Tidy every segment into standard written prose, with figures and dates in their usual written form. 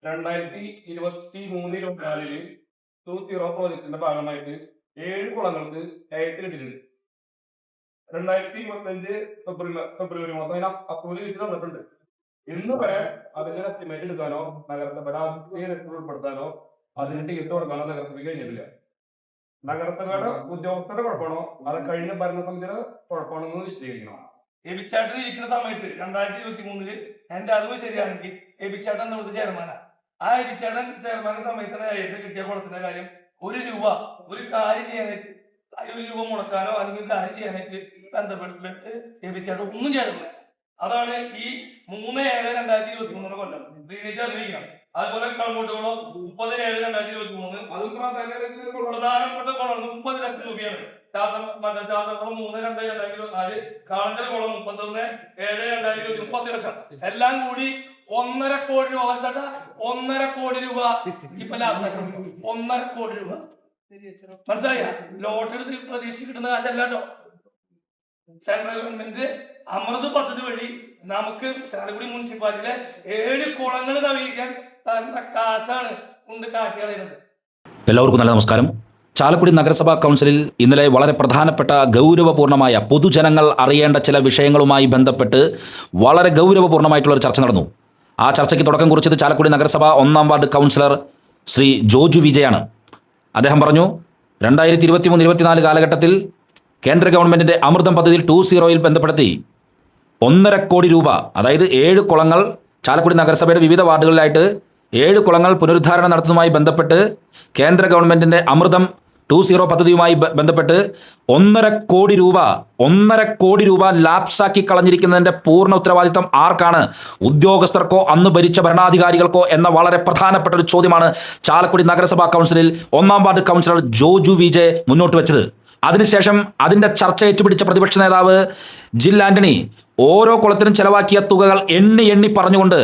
2023-24 2-0 പ്രോജക്ടിന്റെ ഭാഗമായിട്ട് 7 കുളങ്ങൾക്ക് കയറ്റിലിട്ടിട്ടുണ്ട്. 2025 ഫെബ്രുവരി മാസം അതിന് അപ്രൂവൽ ചെയ്ത് തന്നിട്ടുണ്ട്. ഇന്ന് വരെ അതിന്റെ എസ്റ്റിമേറ്റ് എടുക്കാനോ നഗരസഭയുടെ ആദ്യത്തെ ഉൾപ്പെടുത്താനോ അതിന് ടിക്കറ്റ് കൊടുക്കാനോ നഗരസഭയ്ക്ക് കഴിഞ്ഞിട്ടില്ല. നഗരസഭയുടെ ഉദ്യോഗസ്ഥരുടെ കുഴപ്പമാണോ അത് കഴിഞ്ഞ ഭരണസമിതിയുടെ കുഴപ്പമാണോ എന്ന് വിശദീകരിക്കണം. എബിച്ചാട്ടൻ ഇരിക്കുന്ന സമയത്ത് 2023 എന്റെ അറിവ് ശരിയാണെങ്കിൽ എബിച്ചാട്ടൻ എന്നുള്ളത് ചെയർമാനാണ്. ആ എബിച്ചാട്ടൻ ചെയർമാന്റെ സമയത്താണ് കിട്ടിയ കൊടുക്കുന്ന കാര്യം ₹1 ഒരു കാര്യം ചെയ്യാനായിട്ട് ₹1 മുടക്കാനോ അല്ലെങ്കിൽ കാര്യം ചെയ്യാനായിട്ട് ബന്ധപ്പെട്ടിട്ട് എബിച്ചാട്ടൻ ഒന്നും ചെയ്തിട്ടില്ല. അതാണ് ഈ 3/7/2023 കൊല്ലം ഡ്രെയിനേജ് അറിയിക്കണം. അതുപോലെ കളമൂട്ടുകുളം 30/7/2023 അതും പ്രധാനപ്പെട്ട കുളം 30 ലക്ഷം രൂപയാണ്. ചാത്തക്കുളം 3/2/2024, കാളഞ്ചര കുളം 31/7/2023 30 ലക്ഷം. എല്ലാം കൂടി 1.5 കോടി രൂപ. 1.5 കോടി രൂപ ഇപ്പൊ ലാഭം. 1.5 കോടി രൂപ മനസ്സിലായ ലോട്ടറി പ്രതീക്ഷ കിട്ടുന്ന കാശല്ല കേട്ടോ. സെൻട്രൽ ഗവൺമെന്റ് അമൃത് പദ്ധതി വഴി നമുക്ക് ചാലക്കുടി മുനിസിപ്പാലിറ്റിയിലെ 7 കുളങ്ങൾ നവീകരിക്കാൻ തന്ന കാശാണ് കൊണ്ട് കാട്ടിയത്. എല്ലാവർക്കും നല്ല നമസ്കാരം. ചാലക്കുടി നഗരസഭാ കൗൺസിലിൽ ഇന്നലെ വളരെ പ്രധാനപ്പെട്ട ഗൗരവപൂർണ്ണമായ പൊതുജനങ്ങൾ അറിയേണ്ട ചില വിഷയങ്ങളുമായി ബന്ധപ്പെട്ട് വളരെ ഗൗരവപൂർണ്ണമായിട്ടുള്ളൊരു ചർച്ച നടന്നു. ആ ചർച്ചയ്ക്ക് തുടക്കം കുറിച്ചത് ചാലക്കുടി നഗരസഭ 1-ാം വാർഡ് കൗൺസിലർ ശ്രീ ജോജു വിജയാണ്. അദ്ദേഹം പറഞ്ഞു, 2023-24 കാലഘട്ടത്തിൽ കേന്ദ്ര ഗവൺമെൻറ്റിൻ്റെ അമൃതം പദ്ധതിയിൽ 2-0 ബന്ധപ്പെടുത്തി 1.5 കോടി രൂപ, അതായത് 7 കുളങ്ങൾ ചാലക്കുടി നഗരസഭയുടെ വിവിധ വാർഡുകളിലായിട്ട് 7 കുളങ്ങൾ പുനരുദ്ധാരണം നടത്തുന്നതുമായി ബന്ധപ്പെട്ട് കേന്ദ്ര ഗവൺമെൻറ്റിൻ്റെ അമൃതം 2-0 പദ്ധതിയുമായി ബന്ധപ്പെട്ട് 1.5 കോടി രൂപ ലാപ്സാക്കി കളഞ്ഞിരിക്കുന്നതിൻ്റെ പൂർണ്ണ ഉത്തരവാദിത്തം ആർക്കാണ്? ഉദ്യോഗസ്ഥർക്കോ അന്ന് ഭരിച്ച ഭരണാധികാരികൾക്കോ എന്ന വളരെ പ്രധാനപ്പെട്ട ഒരു ചോദ്യമാണ് ചാലക്കുടി നഗരസഭാ കൗൺസിലിൽ 1-ാം വാർഡ് കൗൺസിലർ ജോജു വിജയ് മുന്നോട്ട് വെച്ചത്. അതിനുശേഷം അതിൻ്റെ ചർച്ച ഏറ്റുപിടിച്ച പ്രതിപക്ഷ നേതാവ് ജിൽ ആന്റണി ഓരോ കുളത്തിനും ചെലവാക്കിയ തുകകൾ എണ്ണി പറഞ്ഞുകൊണ്ട്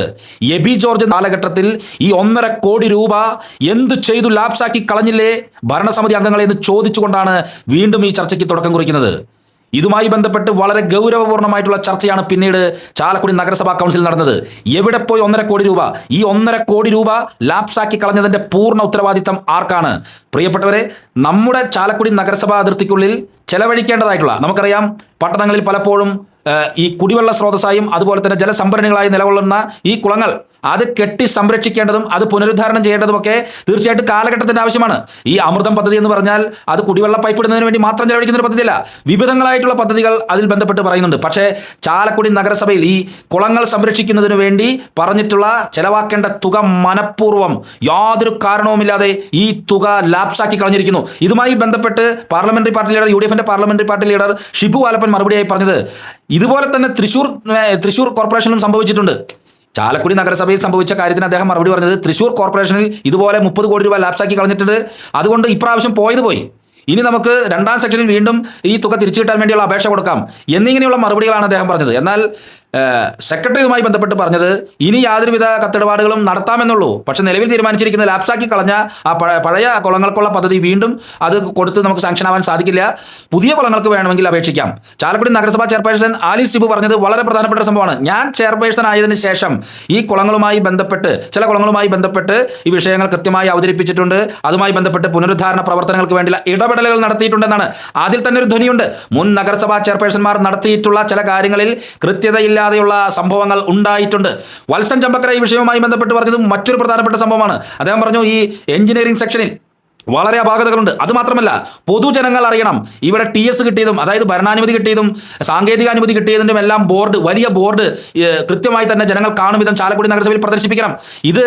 എബി ജോർജ് കാലഘട്ടത്തിൽ ഈ 1.5 കോടി രൂപ എന്തു ചെയ്തു ലാപ്സാക്കി കളഞ്ഞില്ലേ ഭരണസമിതി അംഗങ്ങളെ എന്ന് ചോദിച്ചുകൊണ്ടാണ് വീണ്ടും ഈ ചർച്ചയ്ക്ക് തുടക്കം കുറിക്കുന്നത്. ഇതുമായി ബന്ധപ്പെട്ട് വളരെ ഗൗരവപൂർണ്ണമായിട്ടുള്ള ചർച്ചയാണ് പിന്നീട് ചാലക്കുടി നഗരസഭാ കൗൺസിൽ നടന്നത്. എവിടെ പോയി 1.5 കോടി രൂപ? ഈ 1.5 കോടി രൂപ ലാപ്സാക്കി കളഞ്ഞതിൻ്റെ പൂർണ്ണ ഉത്തരവാദിത്തം ആർക്കാണ്? പ്രിയപ്പെട്ടവരെ, നമ്മുടെ ചാലക്കുടി നഗരസഭാ അതിർത്തിക്കുള്ളിൽ ചെലവഴിക്കേണ്ടതായിട്ടുള്ള, നമുക്കറിയാം പട്ടണങ്ങളിൽ പലപ്പോഴും ഈ കുടിവെള്ള സ്രോതസ്സായും അതുപോലെ തന്നെ ജലസംഭരണികളായി നിലകൊള്ളുന്ന ഈ കുളങ്ങൾ അത് കെട്ടി സംരക്ഷിക്കേണ്ടതും അത് പുനരുദ്ധാരണം ചെയ്യേണ്ടതുമൊക്കെ തീർച്ചയായിട്ടും കാലഘട്ടത്തിൻ്റെ ആവശ്യമാണ്. ഈ അമൃതം പദ്ധതി എന്ന് പറഞ്ഞാൽ അത് കുടിവെള്ള പൈപ്പ് ഇടുന്നതിന് വേണ്ടി മാത്രം ചെലവഴിക്കുന്ന ഒരു പദ്ധതിയല്ല, വിവിധങ്ങളായിട്ടുള്ള പദ്ധതികൾ അതിൽ ബന്ധപ്പെട്ട് പറയുന്നുണ്ട്. പക്ഷേ ചാലക്കുടി നഗരസഭയിൽ ഈ കുളങ്ങൾ സംരക്ഷിക്കുന്നതിന് വേണ്ടി പറഞ്ഞിട്ടുള്ള ചെലവാക്കേണ്ട തുക മനഃപൂർവ്വം യാതൊരു കാരണവുമില്ലാതെ ഈ തുക ലാപ്സാക്കി കളഞ്ഞിരിക്കുന്നു. ഇതുമായി ബന്ധപ്പെട്ട് പാർലമെന്ററി പാർട്ടി ലീഡർ, UDFന്റെ parliamentary party leader Shibu Alappan മറുപടിയായി പറഞ്ഞത് ഇതുപോലെ തന്നെ തൃശ്ശൂർ കോർപ്പറേഷനിലും സംഭവിച്ചിട്ടുണ്ട്. ചാലക്കുടി നഗരസഭയിൽ സംഭവിച്ച കാര്യത്തിന് അദ്ദേഹം മറുപടി പറഞ്ഞത് തൃശ്ശൂർ കോർപ്പറേഷനിൽ ഇതുപോലെ 30 കോടി രൂപ ലാപ്സാക്കി കളഞ്ഞിട്ടുണ്ട്, അതുകൊണ്ട് ഇപ്രാവശ്യം പോയി ഇനി നമുക്ക് 2-ാം സെക്ഷനിൽ വീണ്ടും ഈ തുക തിരിച്ചു കിട്ടാൻ വേണ്ടിയുള്ള അപേക്ഷ കൊടുക്കാം എന്നിങ്ങനെയുള്ള മറുപടികളാണ് അദ്ദേഹം പറഞ്ഞത്. എന്നാൽ സെക്രട്ടറിയുമായി ബന്ധപ്പെട്ട് പറഞ്ഞത് ഇനി യാതൊരുവിധ കത്തിടപാടുകളും നടത്താമെന്നുള്ളൂ, പക്ഷെ നിലവിൽ തീരുമാനിച്ചിരിക്കുന്ന ലാപ്സാക്കി കളഞ്ഞ ആ പഴയ കുളങ്ങൾക്കുള്ള പദ്ധതി വീണ്ടും അത് കൊടുത്ത് നമുക്ക് സാങ്ഷൻ ആവാൻ സാധിക്കില്ല, പുതിയ കുളങ്ങൾക്ക് വേണമെങ്കിൽ അപേക്ഷിക്കാം. ചാലക്കുടി നഗരസഭാ ചെയർപേഴ്സൺ ആലിസ് ഷിബു പറഞ്ഞത് വളരെ പ്രധാനപ്പെട്ട സംഭവമാണ്. ഞാൻ ചെയർപേഴ്സൺ ആയതിനു ശേഷം ഈ കുളങ്ങളുമായി ബന്ധപ്പെട്ട് ചില കുളങ്ങളുമായി ബന്ധപ്പെട്ട് ഈ വിഷയങ്ങൾ കൃത്യമായി അവതരിപ്പിച്ചിട്ടുണ്ട്, അതുമായി ബന്ധപ്പെട്ട് പുനരുദ്ധാരണ പ്രവർത്തനങ്ങൾക്ക് വേണ്ടിയുള്ള ഇടപെടലുകൾ നടത്തിയിട്ടുണ്ടെന്നാണ്. അതിൽ തന്നെ ഒരു ധ്വനിയുണ്ട്. മുൻ നഗരസഭാ ചെയർപേഴ്സൺമാർ നടത്തിയിട്ടുള്ള ചില കാര്യങ്ങളിൽ കൃത്യതയില്ലാതെയുള്ള സംഭവങ്ങൾ ഉണ്ടായിട്ടുണ്ട്. വത്സൻ ചമ്പക്കര ഈ വിഷയവുമായി ബന്ധപ്പെട്ട് പറഞ്ഞത് മറ്റൊരു പ്രധാനപ്പെട്ട സംഭവമാണ്. അദ്ദേഹം പറഞ്ഞു ഈ എഞ്ചിനീയറിംഗ് സെക്ഷനിൽ വളരെ അപാകതകളുണ്ട്. അതുമാത്രമല്ല, പൊതുജനങ്ങൾ അറിയണം ഇവിടെ TS കിട്ടിയതും അതായത് ഭരണാനുമതി കിട്ടിയതും സാങ്കേതികാനുമതി കിട്ടിയതിൻ്റെ എല്ലാം വലിയ ബോർഡ് കൃത്യമായി തന്നെ ജനങ്ങൾ കാണും വിധം ചാലക്കുടി നഗരസഭയിൽ പ്രദർശിപ്പിക്കണം. ഇത്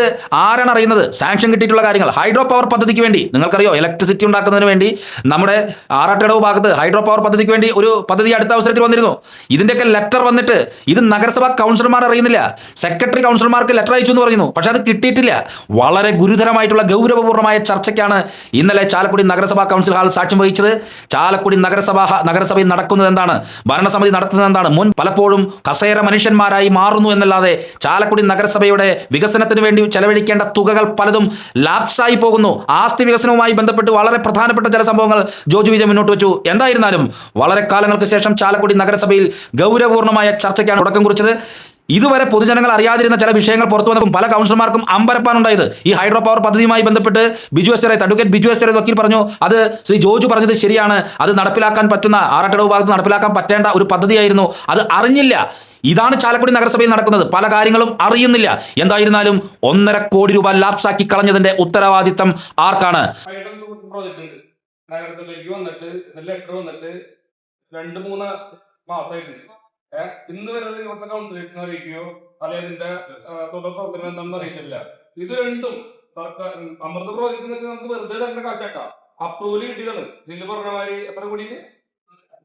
ആരാണ് അറിയുന്നത്? സാങ്ഷൻ കിട്ടിയിട്ടുള്ള കാര്യങ്ങൾ. ഹൈഡ്രോ പവർ പദ്ധതിക്ക് വേണ്ടി നിങ്ങൾക്കറിയോ, ഇലക്ട്രിസിറ്റി ഉണ്ടാക്കുന്നതിന് വേണ്ടി നമ്മുടെ ആറാട്ടടവ് ഭാഗത്ത് ഹൈഡ്രോ പവർ പദ്ധതിക്ക് വേണ്ടി ഒരു പദ്ധതി അടുത്ത അവസരത്തിൽ വന്നിരുന്നു. ഇതിൻ്റെയൊക്കെ ലെറ്റർ വന്നിട്ട് ഇത് നഗരസഭാ കൗൺസിലർമാർ അറിയുന്നില്ല. സെക്രട്ടറി കൗൺസിലർമാർക്ക് ലെറ്റർ അയച്ചു എന്ന് പറയുന്നു, പക്ഷെ അത് കിട്ടിയിട്ടില്ല. വളരെ ഗുരുതരമായിട്ടുള്ള ഗൗരവപൂർണ്ണമായ ചർച്ചയ്ക്കാണ് ഇന്നലെ ചാലക്കുടി നഗരസഭാ കൗൺസിൽ ഹാൾ സാക്ഷ്യം വഹിച്ചത്. ചാലക്കുടി നഗരസഭയിൽ നടക്കുന്നത് എന്താണ്? ഭരണസമിതി നടത്തുന്നത് എന്താണ്? മുൻ പലപ്പോഴും കസേര മനുഷ്യന്മാരായി മാറുന്നു എന്നല്ലാതെ ചാലക്കുടി നഗരസഭയുടെ വികസനത്തിന് വേണ്ടി ചെലവഴിക്കേണ്ട തുകകൾ പലതും ലാപ്സായി പോകുന്നു. ആസ്തി വികസനവുമായി ബന്ധപ്പെട്ട് വളരെ പ്രധാനപ്പെട്ട ചില സംഭവങ്ങൾ ജോജു വിജയ് മുന്നോട്ട് വെച്ചു. എന്തായിരുന്നാലും വളരെ കാലങ്ങൾക്ക് ശേഷം ചാലക്കുടി നഗരസഭയിൽ ഗൗരവപൂർണ്ണമായ ചർച്ചയ്ക്കാണ് തുടക്കം കുറിച്ചത്. ഇതുവരെ പൊതുജനങ്ങൾ അറിയാതിരുന്ന ചില വിഷയങ്ങൾ പുറത്തു വന്നപ്പോൾ പല കൗൺസിലർമാർക്കും അമ്പരപ്പാനുണ്ടായത്. ഈ ഹൈഡ്രോ പവർ പദ്ധതിയുമായി ബന്ധപ്പെട്ട് അഡ്വക്കേറ്റ് ബിജു എസ് വക്കീൽ പറഞ്ഞു, അത് ശ്രീ ജോജു പറഞ്ഞത് ശരിയാണ്, അത് നടപ്പിലാക്കാൻ പറ്റുന്ന ആറാട്ടടവ് ഭാഗത്ത് നടപ്പിലാക്കാൻ പറ്റേണ്ട ഒരു പദ്ധതിയായിരുന്നു, അത് അറിഞ്ഞില്ല. ഇതാണ് ചാലക്കുടി നഗരസഭയിൽ നടക്കുന്നത്. പല കാര്യങ്ങളും അറിയുന്നില്ല. എന്തായിരുന്നാലും 1.5 കോടി രൂപ ലാപ്സാക്കി കളഞ്ഞതിന്റെ ഉത്തരവാദിത്തം ആർക്കാണ്? നഗരത്തിലേക്ക് വന്നിട്ട് ലെറ്റർ വന്നിട്ട് 2-3 മാസമായിട്ടുണ്ട്. ഇന്ന് വരെ ഇവിടുത്തെ കൗൺസിലേഷൻ അറിയിക്കുകയോ അല്ലെങ്കിൽ ഇതിന്റെ തുടർ പ്രവർത്തനം എന്താണെന്ന് അറിയിച്ചില്ല. ഇത് രണ്ടും അമൃത പ്രോജക്റ്റിന് നമുക്ക് വെറുതെ തന്നെ കാറ്റാക്കാം. അപ്രൂവൽ കിട്ടിയതാണ്. ഇതിന് പറഞ്ഞ മാതിരി എത്ര കോടി?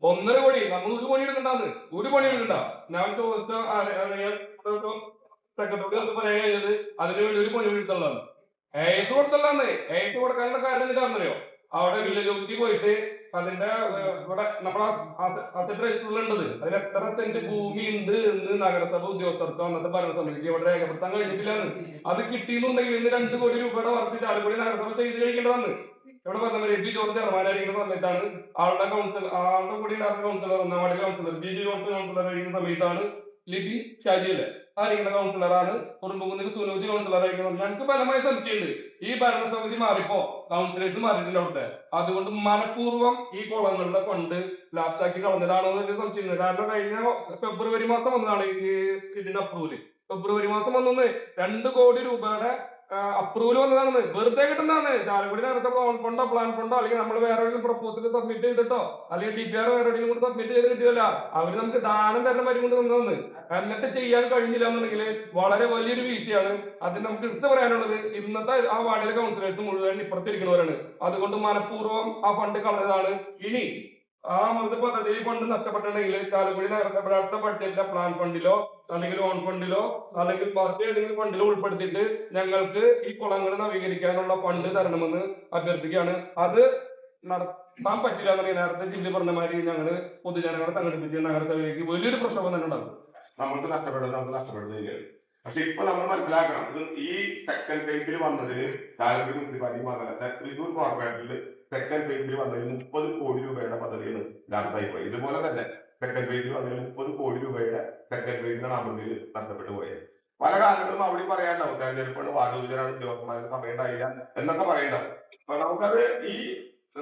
1.5 കോടി. നമ്മൾ 1 കോടി എടുക്കണ്ടാന്ന്, 1 കോടി എടുക്കണ്ട. ഞാൻ ചോദിച്ച സെക്രട്ടറി പറയാൻ കഴിഞ്ഞത് അതിന് വേണ്ടി 1 കോടി എടുത്തുള്ളതാണ്. ഏത് കൊടുത്തല്ലാന്ന്. ഏത് കൊടുക്കാനുള്ള കാര്യം എന്താണെന്നറിയോ? അവിടെ വില്ലേജ് ഓഫീസിൽ പോയിട്ട് അതിന്റെ ഇവിടെ നമ്മളെ അസറ്റ് രജിസ്റ്ററിലുണ്ടത് അതിൽ എത്ര സെന്റ് ഭൂമി ഉണ്ട് എന്ന് നഗരസഭ ഉദ്യോഗസ്ഥർക്ക് അന്നത്തെ ഭരണസമിതിക്ക് ഇവിടെ രേഖപ്പെടുത്താൻ കഴിഞ്ഞിട്ടില്ലാന്ന്. അത് കിട്ടിയെന്നുണ്ടെങ്കിൽ ഇന്ന് 2 കോടി രൂപയുടെ വർക്ക് ചാലക്കുടി നഗരസഭ ചെയ്ത് കഴിക്കേണ്ടതാണ്. ഇവിടെ പറഞ്ഞ എം പി ജോർജ് ചെയർമാനായിരിക്കുന്ന സമയത്താണ് ആളുടെ കൂടി councillor 1-ാം ward councillor B G George councillor ആയിരിക്കുന്ന സമയത്താണ് ലിബി ഷാജിയല്ലേ ആയിരിക്കുന്ന കൗൺസിലറാണ്. കുടുംബകുന്നിൽ സുനോജ് കൗൺസിലറായിരിക്കുന്നത്. ഞങ്ങൾക്ക് പരമായി സംശയമുണ്ട് ഈ ഭരണസമിതി മാറിപ്പോ കൗൺസിലേഴ്സ് മാറിയിട്ടുണ്ട് അവിടെ. അതുകൊണ്ട് മനഃപൂർവ്വം ഈ കുളങ്ങളുടെ ഫണ്ട് ലാപ്സാക്കി കളഞ്ഞതാണോ എന്നൊരു സംശയമുണ്ട്. കാരണം കഴിഞ്ഞ ഫെബ്രുവരി മാസം വന്നതാണ് ഇതിന്റെ അപ്രൂവല്. ഫെബ്രുവരി മാസം വന്നൊന്ന് 2 കോടി രൂപയുടെ അപ്രൂവൽ വന്നതാണെന്ന്. വെറുതെ കിട്ടുന്നതാണ്. ചാലക്കുടി നേരത്തെ ഫണ്ടോ പ്ലാൻ ഫണ്ടോ അല്ലെങ്കിൽ നമ്മൾ വേറെ ഏതെങ്കിലും പ്രപ്പോസൽ സബ്മിറ്റ് ചെയ്തിട്ടോ അല്ലെങ്കിൽ DPR വേറെ എവിടെയും കൂടി സബ്മിറ്റ് ചെയ്ത് കിട്ടിയല്ല. അവര് നമുക്ക് ദാനം തരുന്ന മരുന്ന് കൊണ്ട് തന്നതെന്ന്. എന്നിട്ട് ചെയ്യാൻ കഴിഞ്ഞില്ല എന്നുണ്ടെങ്കിൽ വളരെ വലിയൊരു വീഴ്ചയാണ്. അതിന് നമുക്ക് എടുത്തു പറയാനുള്ളത് ഇന്നത്തെ ആ വാർഡിലെ കൗൺസിലേഴ്സ് മുഴുവൻ ഇപ്പുറത്തിരിക്കുന്നവരാണ്. അതുകൊണ്ട് മനഃപൂർവ്വം ആ ഫണ്ട് കളഞ്ഞതാണ്. ഇനി ആ പദ്ധതി ഫണ്ട് നഷ്ടപ്പെട്ടിട്ടുണ്ടെങ്കിൽ ചാലക്കുടി നഗരസഭയുടെ അടുത്ത ബഡ്ജറ്റിലെ പ്ലാൻ ഫണ്ടിലോ അല്ലെങ്കിൽ ഓൺ ഫണ്ടിലോ അല്ലെങ്കിൽ പാർട്ടി ഏതെങ്കിലും ഫണ്ടിലോ ഉൾപ്പെടുത്തിയിട്ട് ഞങ്ങൾക്ക് ഈ കുളങ്ങൾ നവീകരിക്കാനുള്ള ഫണ്ട് തരണമെന്ന് അഭ്യർത്ഥിക്കുകയാണ്. അത് നടത്താൻ പറ്റില്ല എന്നുണ്ടെങ്കിൽ നേരത്തെ ജില്ല പറഞ്ഞ മാതിരി ഞങ്ങള് പൊതുജനങ്ങളെ സംഘടിപ്പിച്ച് നഗരസഭയിലേക്ക് വലിയൊരു പ്രശ്നം തന്നെ ഉണ്ടാകും. നമുക്ക് നഷ്ടപ്പെടുന്നത്. പക്ഷെ ഇപ്പൊ നമ്മൾ മനസ്സിലാക്കണം, ഇത് ഈ സെക്കൻഡ് ഫേസിൽ വന്നതിന് ചാലക്കുടി മുനിസിപ്പാലിറ്റി മാത്രമല്ല തൃശ്ശൂർ കോർപ്പറേഷനിൽ സെക്കൻഡ് ഫേസിൽ വന്നതിന് 30 കോടി രൂപയുടെ പദ്ധതിയാണ് ലാപ്സായി പോയത്. ഇതുപോലെ തന്നെ സെക്കൻഡ് ഫേസിൽ വന്നതിന് 30 കോടി രൂപയുടെ സെക്കൻഡ് ഫേസിലാണ് അമൃതയിൽ നഷ്ടപ്പെട്ടു പോയത്. പല കാര്യങ്ങളും അവിടെ പറയാണ്ടാവും. തെരഞ്ഞെടുപ്പാണ്, വാർഡ് വിഭജനമാണ്, ഉദ്യോഗസ്ഥന്മാരുടെ സമയം ഉണ്ടായില്ല എന്നൊക്കെ പറയണ്ടാവും. അപ്പൊ നമുക്കത് ഈ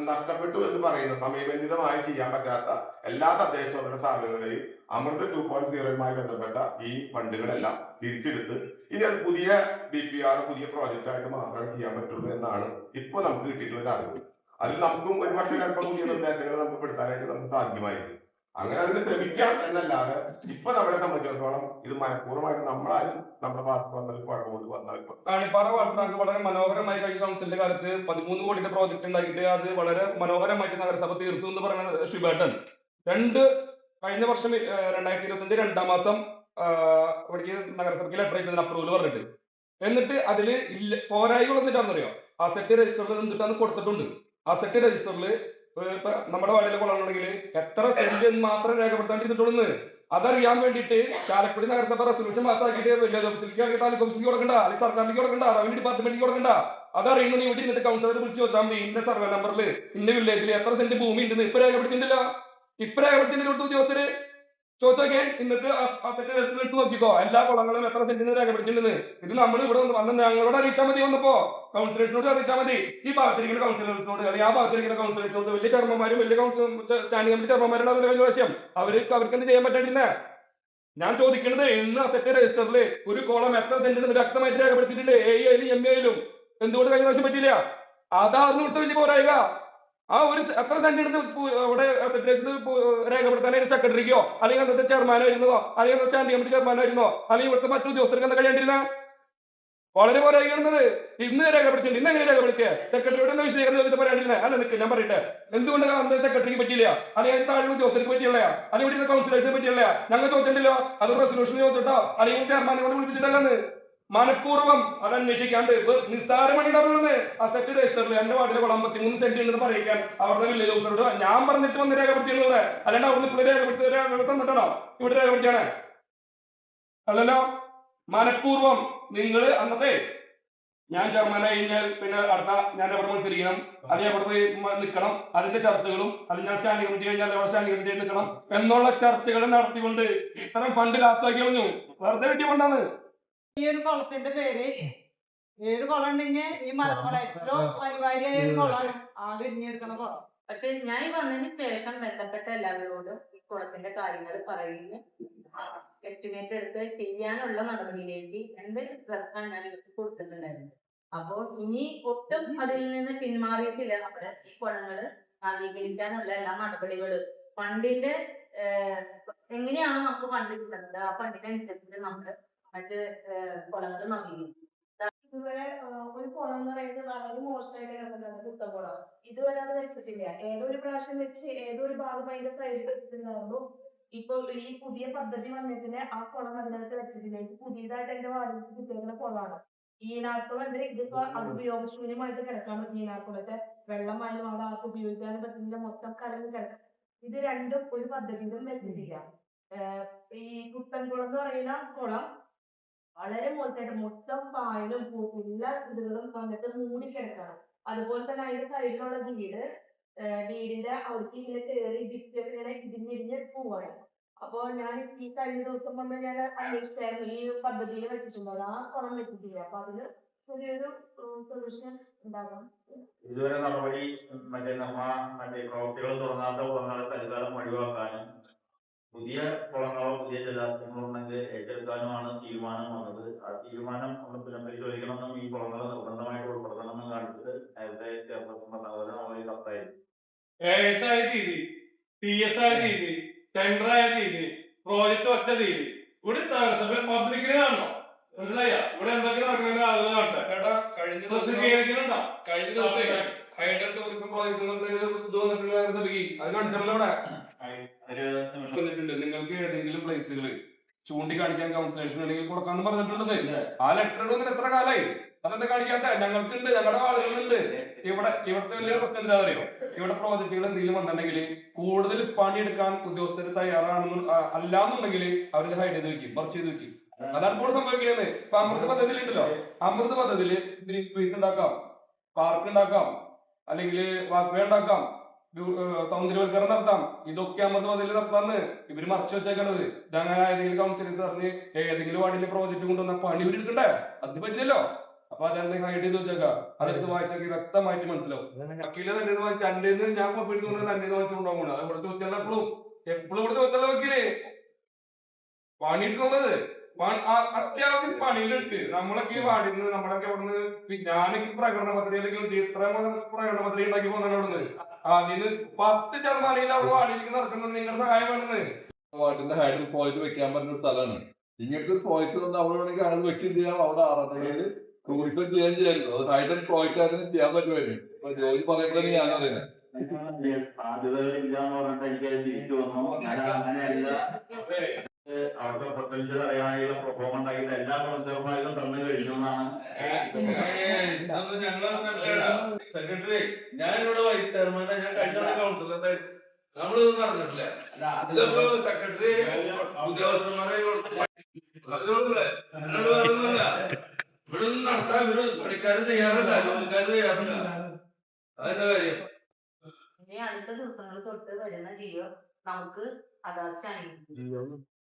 നഷ്ടപ്പെട്ടു എന്ന് പറയുന്ന സമയബന്ധിതമായി ചെയ്യാൻ പറ്റാത്ത എല്ലാ തദ്ദേശ സ്ഥാപനങ്ങളെയും അമൃത് 2.0യുമായി ബന്ധപ്പെട്ട ഈ ഫണ്ടുകളെല്ലാം തിരിച്ചെടുത്ത് ഇനി അത് പുതിയ DPR പുതിയ പ്രോജക്റ്റായിട്ട് മാത്രമേ ചെയ്യാൻ പറ്റുള്ളൂ എന്നാണ് ഇപ്പൊ നമുക്ക് കിട്ടിയിട്ടുള്ള ഒരു അറിവ്. അതിൽ നമുക്കും ഒരുപക്ഷെ ചിലപ്പോൾ പുതിയ നിർദ്ദേശങ്ങൾ നമുക്ക് പെടുത്താനായിട്ട് നമുക്ക് സാധ്യമായിരിക്കും. അങ്ങനെ അതിന് ശ്രമിക്കാം എന്നല്ലാതെ ഇപ്പൊ നമ്മളെ സംബന്ധിച്ചിടത്തോളം ഇത് മനഃപൂർവ്വമായിട്ട് നമ്മളാരും നമ്മുടെ ഭാഗത്ത് വന്നത് കുഴപ്പമുണ്ട് വന്നാൽ കാണിപ്പാറ വാർഡ് വളരെ മനോഹരമായി കഴിഞ്ഞ കൗൺസിലിന്റെ കാലത്ത് 13 കോടിയുടെ പ്രോജക്ട് ഉണ്ടാക്കിയിട്ട് അത് വളരെ മനോഹരമായിട്ട് നഗരസഭ തീർത്തു എന്ന് പറയുന്നത് ഷിബേട്ടൻ. കഴിഞ്ഞ വർഷം 2025 2-ാം മാസം ഇവിടേക്ക് നഗരസഭയ്ക്ക് ലെറ്റർ അയച്ചതിന് അപ്രൂവൽ പറഞ്ഞിട്ട് എന്നിട്ട് അതില് പോരായികൾ എന്നിട്ടാണെന്നറിയോ അസറ്റ് രജിസ്റ്ററിൽ നിന്നിട്ടാണ് കൊടുത്തിട്ടുണ്ട്. അസറ്റ് രജിസ്റ്ററിൽ നമ്മുടെ വാർഡിലെ കുളമുണ്ടെങ്കിൽ എത്ര സെന്റ് മാത്രം രേഖപ്പെടുത്താണ്ടിരുന്നിട്ടുള്ളൂ അതറിയാൻ വേണ്ടിയിട്ട് ചാലക്കുടി നഗരസഭ റെസൊല്യൂഷൻ പാസ്സാക്കിയിട്ട് വില്ലേജ് ഓഫീസിലേക്ക് താലൂക്ക് ഓഫീസിലേക്ക് കൊടുക്കണ്ട, അല്ലെങ്കിൽ സർക്കാരിലേക്ക് കൊടുക്കണ്ട, റവന്യൂ ഡിപ്പാർട്ട്മെന്റിലേക്ക് കൊടുക്കണ്ട. അതറിയുന്നു നീ ഇവിടെ ഇരുന്നിട്ട് കൗൺസിലർ വിളിച്ച് ചോദിച്ചാൽ മതി ഇന്ന സർവേ നമ്പറിൽ ഇന്ന വില്ലേജിൽ എത്ര സെന്റ് ഭൂമി ഉണ്ടെന്ന് ഇപ്പൊ രേഖപ്പെടുത്തിയിട്ടില്ല. ഇപ്പൊ രേഖപ്പെടുത്തിയിട്ട് ഉദ്യോഗസ്ഥര് ചോദിച്ചോക്കെ ഇന്നത്തെ എടുത്ത് നോക്കിക്കോ എല്ലാ കുളങ്ങളും എത്ര സെന്റിന് രേഖപ്പെടുത്തിയിട്ടുണ്ടെന്ന്. ഇത് നമ്മൾ ഇവിടെ വന്ന് ഞങ്ങളോട് അറിയിച്ചാൽ മതി. വന്നപ്പോ കൗൺസിലേഴ്സിനോട് അറിയിച്ചാൽ മതി. ഈ ഭാഗത്തിരിക്കുന്ന കൗൺസിലേഴ്സിനോട് അല്ലെങ്കിൽ ആ ഭാഗത്തിരിക്കുന്ന കൗൺസിലേഴ്സിനോട് വലിയ ചെയർമാന്മാരും വലിയ സ്റ്റാൻഡിംഗ് കമ്മിറ്റി ചെയർമാന്മാരുടെ അതിന്റെ വലിയ വശം അവർക്ക് എന്ത് ചെയ്യാൻ പറ്റേണ്ടിരുന്നേ. ഞാൻ ചോദിക്കുന്നത് ഇന്ന് അസറ്റ് രജിസ്റ്ററിൽ ഒരു കോളം എത്ര സെന്റിന് വ്യക്തമായിട്ട് രേഖപ്പെടുത്തിയിട്ടുണ്ട് AE MA എന്തുകൊണ്ട് കഴിഞ്ഞ പ്രാവശ്യം പറ്റിയില്ല? അതായിരുന്നു ഇവിടുത്തെ വലിയ പോരായിക. ആ ഒരു എത്ര സെന്റ് ഇവിടെ രേഖപ്പെടുത്താനായിട്ട് സെക്രട്ടറിക്കോ അല്ലെങ്കിൽ അന്നത്തെ ചെയർമാനായിരുന്നോ അല്ലെങ്കിൽ സ്റ്റാൻഡിംഗ് കമ്മിറ്റി ചെയർമാനായിരുന്നോ അല്ലെങ്കിൽ ഇവിടുത്തെ മറ്റു ഉദ്യോഗസ്ഥർക്ക് എന്താ കഴിയേണ്ടിരുന്ന വളരെ പോരായിരുന്നത്. ഇന്ന് രേഖപ്പെടുത്തിയിട്ടുണ്ട്. ഇന്ന് എങ്ങനെ റെസ്പോൺസിബിലിറ്റി സെക്രട്ടറിയോട് എന്താ വിശദീകരണം ചോദിച്ചിട്ട് പറയാണ്ടിരുന്നത്? അല്ല നിൽക്ക് ഞാൻ പറയട്ടെ, എന്തുകൊണ്ട് അന്ന് സെക്രട്ടറിക്ക് പറ്റിയില്ല, അല്ലെങ്കിൽ താഴെ ഉദ്യോഗസ്ഥർക്ക് പറ്റിയുള്ള, അല്ലെങ്കിൽ ഇവിടെ കൗൺസിലേഴ്സിന് പറ്റിയുള്ള? ഞങ്ങൾ ചോദിച്ചിട്ടില്ലോ, അത് റെസൊല്യൂഷൻ ചോദിച്ചിട്ടോ അല്ലെങ്കിൽ ചെയർമാനെ കൊണ്ട് വിളിപ്പിച്ചിട്ടല്ലെന്ന്. മനഃപൂർവ്വം അത് അന്വേഷിക്കാണ്ട് നിസ്സാരമണി ഉണ്ടാവുന്നത് അസറ്റ് രജിസ്റ്ററിൽ എന്റെ വാർഡിലെ 53 സെന്റ് ഉണ്ടെന്ന് പറയിക്കാൻ അവിടുത്തെ വില്ലേജ് ഓഫീസറോട് ഞാൻ പറഞ്ഞിട്ട് വന്ന് രേഖപ്പെടുത്തിയുള്ളത്, അല്ലാണ്ട് അവിടുന്ന് ഇവിടെ രേഖപ്പെടുത്തി തന്നിട്ടാണോ ഇവിടെ രേഖപ്പെടുത്തിയാണ്? അല്ലല്ലോ. മനഃപൂർവ്വം നിങ്ങൾ അന്നത്തെ ഞാൻ ചെയർമാനായി കഴിഞ്ഞാൽ പിന്നെ അടുത്ത ഞാൻ എവിടെ മത്സരിക്കണം, അല്ലെങ്കിൽ എവിടെ പോയി നിൽക്കണം, അതിന്റെ ചർച്ചകളും, അല്ലെങ്കിൽ ഞാൻ സ്റ്റാൻഡിംഗ് കമ്മിറ്റി കഴിഞ്ഞാൽ എവിടെ സ്റ്റാൻഡിംഗ് കമ്മിറ്റി നിൽക്കണം എന്നുള്ള ചർച്ചകൾ നടത്തിക്കൊണ്ട് ഇത്തരം ഫണ്ട് ലാപ്സാക്കി കളഞ്ഞു. വെറുതെ വെട്ടി കൊണ്ടാണ്. ഈ ഒരു കുളത്തിന്റെ പേര് 7 കുളം ഉണ്ടെങ്കിൽ ഈ മലക്കുളം ഏറ്റവും അനിവാര്യമായ ഒരു കുളമാണ്. ആകെ ഇടിഞ്ഞെടുക്കുന്ന കുളം. പക്ഷെ ഞാൻ വന്നതിന് ശേഷം ബന്ധപ്പെട്ട എല്ലാവരോടും ഈ കുളത്തിന്റെ കാര്യങ്ങൾ പറയുന്നു, എസ്റ്റിമേറ്റ് എടുത്ത് ചെയ്യാനുള്ള നടപടിയിലേക്ക് എന്റെ ശ്രദ്ധ ഞാൻ ഇവർക്ക് കൊടുത്തിട്ടുണ്ടായിരുന്നു. അപ്പോൾ ഇനി ഒട്ടും അതിൽ നിന്ന് പിന്മാറിയിട്ടില്ല. നമ്മുടെ ഈ കുളങ്ങള് നവീകരിക്കാനുള്ള എല്ലാ നടപടികളും ഫണ്ടിന്റെ എങ്ങനെയാണോ നമുക്ക് ഫണ്ട് കിട്ടുന്നത് ആ ഫണ്ടിനനുസരിച്ച് നമ്മള് മറ്റ് കുളങ്ങൾ നവീകരിക്കും. ഇതുവരെ ഒരു കുളം എന്ന് പറയുന്നത് വളരെ മോശമായിട്ട് കിടക്കുന്നതാണ് കുട്ടക്കുളം. ഇതുവരെ അത് വെച്ചിട്ടില്ല. ഏതൊരു പ്രാവശ്യം വെച്ച് ഏതൊരു ഭാഗം അതിന്റെ സൈഡിൽ വെച്ചിട്ടുണ്ടായിരുന്നു. ഇപ്പൊ ഈ പുതിയ പദ്ധതി വന്നതിന് ആ കുളം അതിനകത്ത് വെച്ചിട്ടില്ല. ഇത് പുതിയതായിട്ട് എന്റെ വാർഡിൽ കിട്ടിയ കുളമാണ്. ഈനാക്കുളം ഉണ്ട്. ഇതിപ്പോ അത് ഉപയോഗശൂന്യമായിട്ട് കിടക്കാണ്. ഈനാക്കുളത്തെ വെള്ളമായാലും അവിടെ ആർക്ക് ഉപയോഗിക്കാനും പറ്റുന്നില്ല, മൊത്തം കലങ്ങി കിടക്കാം. ഇത് രണ്ടും ഒരു പദ്ധതിയിലും വെച്ചിട്ടില്ല. ഈ കുട്ടൻകുളം എന്ന് പറയുന്ന കുളം വളരെ മോശമായിട്ട് മൊത്തം പായലും എല്ലാ ഇതുകളും വന്നിട്ട് മൂടി കിടക്കാണ്. അതുപോലെ തന്നെ അതിന്റെ സൈഡിലുള്ള വീടിന്റെ അവർക്ക് ഇങ്ങനെ കയറി ഭിത്തിയൊക്കെ ഇങ്ങനെ ഇടിഞ്ഞിടിഞ്ഞ് പോവാണ്. അപ്പൊ ഞാൻ ഈ കഴിഞ്ഞ ദിവസം വന്ന് ഞാൻ അന്വേഷിച്ചായിരുന്നു ഈ പദ്ധതിയിൽ വെച്ചിട്ടുള്ളത്. ആ കുളം വെച്ചിട്ടില്ല. അപ്പൊ അതിന് ചെറിയൊരു സൊല്യൂഷൻ ഉണ്ടാകാം. ഇതുവരെ നടപടി മറ്റേ പ്രവൃത്തികൾ തുടങ്ങാത്ത കുളങ്ങളെ തൽക്കാലം ഒഴിവാക്കാനും പുതിയ കുളങ്ങളോ പുതിയ ജലാശയങ്ങളോ ഉണ്ടെങ്കിൽ ഏറ്റെടുക്കാനുമാണ് തീരുമാനം വന്നത്. ആ തീരുമാനം ഒന്ന് പുനഃപരിശോധിക്കണമെന്നും ഈ കുളങ്ങൾ നിർബന്ധമായിട്ട് ഉൾപ്പെടുത്തണമെന്നും കാണിച്ചിട്ട് നേരത്തെ ചെയർപേഴ്സൺ പറഞ്ഞ പോലെ നമ്മൾ ഈ കത്തായിരുന്നു. AS ആയ രീതി, TS ആയ രീതി, ടെൻഡർ ആയ രീതി, പ്രോജക്ട് ഒറ്റ രീതി. ഇവിടെ പബ്ലിക്കിനെ കാണണം, മനസ്സിലായ? ഇവിടെ എന്തൊക്കെ നടക്കുന്ന ആളുകൾ കാണട്ടെ. ചേട്ടാ, കഴിഞ്ഞ ദിവസം ഹൈഡൽ ടൂറിസം പ്രോജക്ട് ഇത് വന്നിട്ടുണ്ട്. അത് കാണിച്ചല്ലോ അവിടെ വന്നിട്ടുണ്ട്. നിങ്ങൾക്ക് ഏതെങ്കിലും പ്ലേസുകൾ ചൂണ്ടിക്കാണിക്കാൻ കൗൺസിലേഷൻ ഉണ്ടെങ്കിൽ കൊടുക്കാന്ന് പറഞ്ഞിട്ടുള്ളത്. ആ ലെറ്റർ വന്നിട്ട് എത്ര കാലായി? അതെന്താ കാണിക്കാത്ത? ഞങ്ങൾക്കുണ്ട്, ഞങ്ങളുടെ ആളുകളുണ്ട്. ഇവിടുത്തെ വലിയ പ്രശ്നം എന്താ അറിയോ? ഇവിടെ പ്രോജക്റ്റുകൾ എന്തെങ്കിലും വന്നിട്ടുണ്ടെങ്കിൽ കൂടുതൽ പണിയെടുക്കാൻ ഉദ്യോഗസ്ഥർ തയ്യാറാണെന്ന് അല്ലാന്നുണ്ടെങ്കിൽ അവര് ഹൈഡ് ചെയ്ത് വെക്കും, മറിച്ച് ചെയ്ത് വെക്കും. അതാണ് ഇപ്പോൾ സംഭവിക്കുന്നത്. ഇപ്പൊ അമൃത പദ്ധതിയിൽ ഉണ്ടല്ലോ, അമൃത പദ്ധതിയിൽ ഉണ്ടാക്കാം, പാർക്ക് ഉണ്ടാക്കാം, അല്ലെങ്കിൽ വാക്വേ ഉണ്ടാക്കാം, സൗന്ദര്യവൽക്കരണം നടത്താം. ഇതൊക്കെ അമൃത പദ്ധതിയിൽ നടത്താന്ന് ഇവര് മറച്ചു വെച്ചേക്കണത്. ഇതങ്ങനെ ഏതെങ്കിലും കൗൺസിലേഴ്സ് പറഞ്ഞ് ഏതെങ്കിലും വാർഡിന്റെ പ്രോജക്റ്റ് കൊണ്ടുവന്ന പണി ഇവര് എടുക്കണ്ടേ? അതിന് പറ്റില്ലല്ലോ. അപ്പൊ അതെന്തെങ്കിലും ഹൈഡ് ചെയ്ത് വെച്ചേക്കാം. അതെടുത്ത് വായിച്ചൊക്കെ വ്യക്തമായിട്ട് മനസ്സിലാവും. വക്കീല് തന്നെ വായിച്ച എന്റെ ഞാൻ കോപ്പി എടുത്തുകൊണ്ട് തന്നെ വായിച്ചുകൊണ്ടാവും കൂടെ. അത് ഇവിടെ ചോദിച്ചാൽ എപ്പോഴും ഇവിടെ ചോദിച്ചാൽ വക്കീലേ പണിയിട്ടുള്ളത് അത്യാവശ്യം പണിയിലിട്ട് നമ്മളൊക്കെ ഈ വാർഡിൽ നിന്ന് നമ്മളൊക്കെ അവിടുന്ന് ഞാനൊക്കെ പ്രകടന പത്രികയിലേക്ക് ഇത്ര പ്രകടന പത്രിക ഉണ്ടാക്കി പോകുന്നത് അവിടുന്ന് അതിന് 10% അവിടെ വാർഡിലേക്ക് നടക്കുന്നത് നിങ്ങളുടെ സഹായം വേണമെന്ന്. വാർഡിന്റെ ഹൈഡൽ പോയിന്റ് വെക്കാൻ പറ്റുന്ന ഒരു സ്ഥലമാണ്. ഇങ്ങനത്തെ ഒരു പോയിന്റ് വന്ന് അവിടെ വേണമെങ്കിൽ അത് വെക്കുകയും ചെയ്യാം. അവിടെ ആറട്ടയിൽ ടൂറിസം ചെയ്യാൻ ചെയ്യായിരുന്നു. അത് ഹൈഡൽ പോയിന്റ് അതിന് ചെയ്യാൻ പറ്റുമായിരുന്നു. ഇപ്പൊ ജോലി പറയുമ്പോഴാണ് ഞാൻ അറിയുന്നത്. സാധ്യതകൾ ഇല്ലാന്ന് പറഞ്ഞിട്ട് എനിക്ക് തിരിച്ചു വന്നു. ഞാൻ അങ്ങനെയല്ല, അവർക്ക് പൊട്ടൻഷ്യൽ അറിയാനുള്ള പ്രൊഫോം ഉണ്ടാക്കിയിട്ട് എല്ലാ കൗൺസിലർമാരും തന്നു കഴിഞ്ഞു എന്നാണ്. സെക്രട്ടറി, ഞാൻ ഇവിടെ വൈസ് ചെയർമാനെ, ഞാൻ കഴിഞ്ഞ കൗൺസിലർ നമ്മളിതൊന്നും അറിഞ്ഞിട്ടില്ല. സെക്രട്ടറി ഉദ്യോഗസ്ഥന്മാരെ എന്നോട് പറയുന്നില്ല. ഇവിടെ ഒന്നും നടത്താൻ ഇവിടെ പണിക്കാര് തയ്യാറല്ല, ജോലിക്കാര് തയ്യാറല്ല. അതിന്റെ കാര്യം ഇനി അടുത്ത ദിവസങ്ങൾ തൊട്ട് വരുന്ന ജിയോ നമുക്ക് അതാസ്റ്റാണ്.